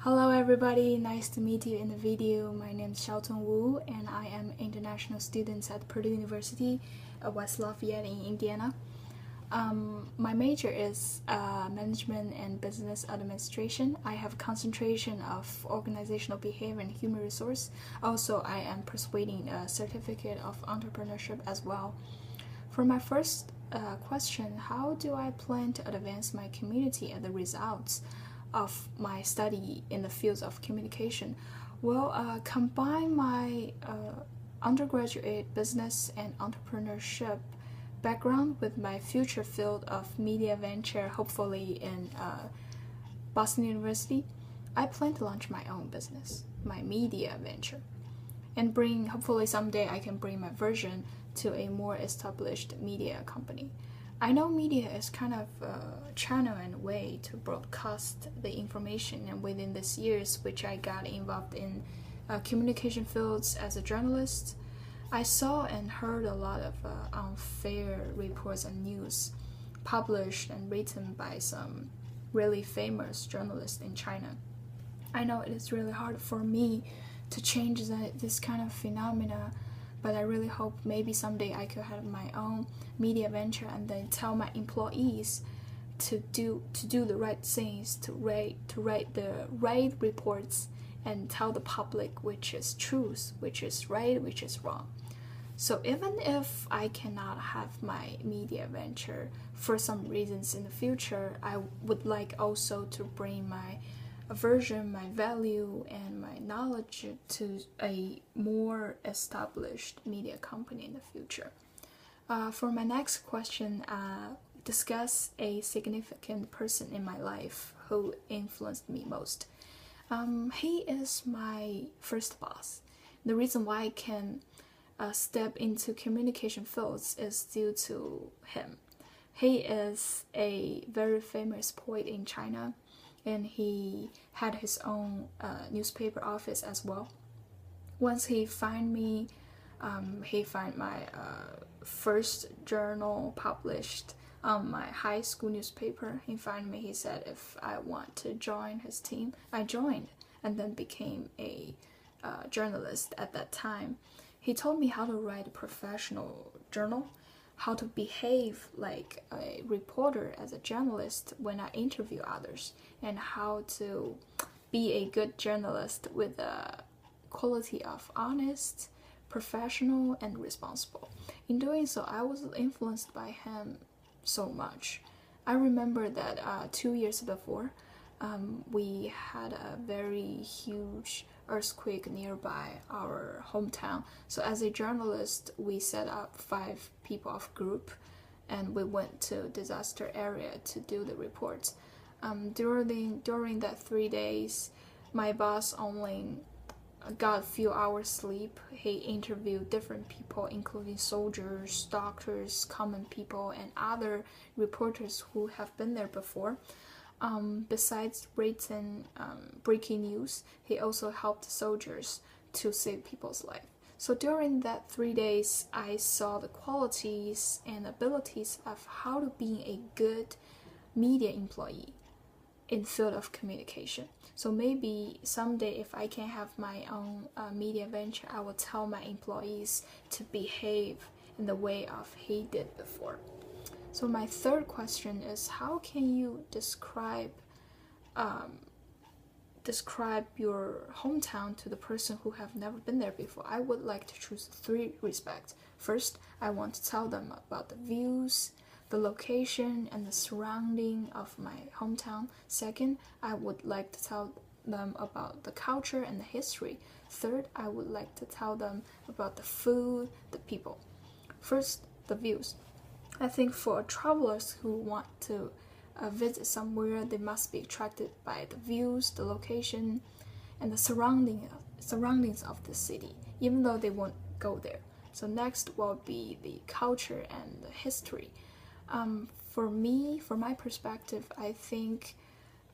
Hello everybody, nice to meet you in the video. My name is Xiaotong Wu and I am an international student at Purdue University, West Lafayette in Indiana. My major is Management and Business Administration. I have a concentration of Organizational Behavior and Human Resource. Also, I am pursuing a Certificate of Entrepreneurship as well. For my first question, how do I plan to advance my community and the results of my study in the fields of communication? Well, combine my undergraduate business and entrepreneurship background with my future field of media venture, hopefully in Boston University. I plan to launch my own business, my media venture, and hopefully someday I can bring my version to a more established media company. I know media is kind of a channel and way to broadcast the information, and within these years which I got involved in communication fields as a journalist, I saw and heard a lot of unfair reports and news published and written by some really famous journalists in China. I know it is really hard for me to change this kind of phenomena, but I really hope maybe someday I could have my own media venture and then tell my employees to do the right things, to write the right reports and tell the public which is truth, which is right, which is wrong. So even if I cannot have my media venture for some reasons in the future, I would like also to bring my version, my value, and my knowledge to a more established media company in the future. For my next question, discuss a significant person in my life who influenced me most. He is my first boss. The reason why I can step into communication fields is due to him. He is a very famous poet in China, and he had his own newspaper office as well. Once he found me, he found my first journal published on my high school newspaper. He found me, he said if I want to join his team. I joined and then became a journalist at that time. He told me how to write a professional journal, how to behave like a reporter as a journalist when I interview others, and how to be a good journalist with a quality of honest, professional, and responsible. In doing so, I was influenced by him so much. I remember that 2 years before, we had a very huge earthquake nearby our hometown. So as a journalist, we set up 5 people of group and we went to disaster area to do the reports. During that 3 days, my boss only got a few hours sleep. He interviewed different people, including soldiers, doctors, common people, and other reporters who have been there before. Besides written breaking news, he also helped soldiers to save people's life. So during that 3 days, I saw the qualities and abilities of how to be a good media employee in field of communication. So maybe someday if I can have my own media venture, I will tell my employees to behave in the way of he did before. So my third question is, how can you describe your hometown to the person who have never been there before? I would like to choose 3 respects. First, I want to tell them about the views, the location, and the surrounding of my hometown. Second, I would like to tell them about the culture and the history. Third, I would like to tell them about the food, the people. First, the views. I think for travelers who want to visit somewhere, they must be attracted by the views, the location, and the surroundings of the city, even though they won't go there. So next will be the culture and the history. For me, from my perspective, I think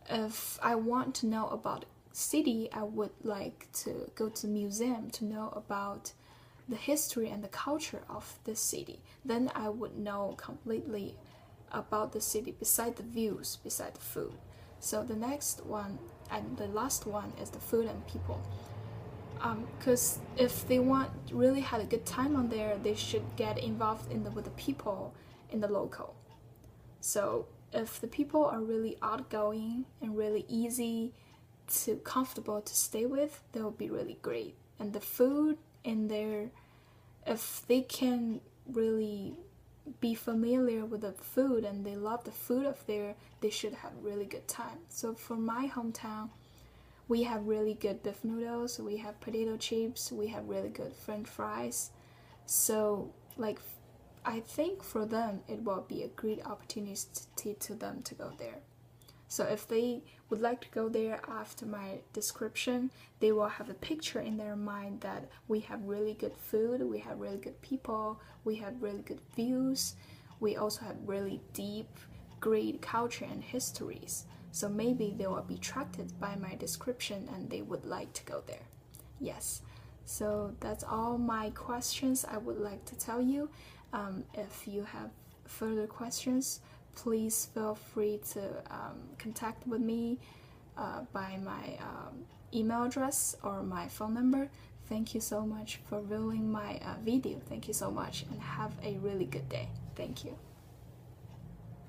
if I want to know about a city, I would like to go to museum to know about the history and the culture of this city. Then I would know completely about the city beside the views, beside the food. So the next one and the last one is the food and people. Because if they really had a good time on there, they should get involved with the people in the local. So if the people are really outgoing and really easy to comfortable to stay with, they will be really great. And the food in there, if they can really be familiar with the food and they love the food of there, they should have really good time. So for my hometown, we have really good beef noodles, we have potato chips, we have really good french fries. So like I think for them it will be a great opportunity to them to go there. So if they would like to go there after my description, they will have a picture in their mind that we have really good food, we have really good people, we have really good views, we also have really deep, great culture and histories. So maybe they will be attracted by my description and they would like to go there. Yes, so that's all my questions I would like to tell you. If you have further questions, please feel free to contact with me by my email address or my phone number. Thank you so much for viewing my video. Thank you so much and have a really good day. Thank you.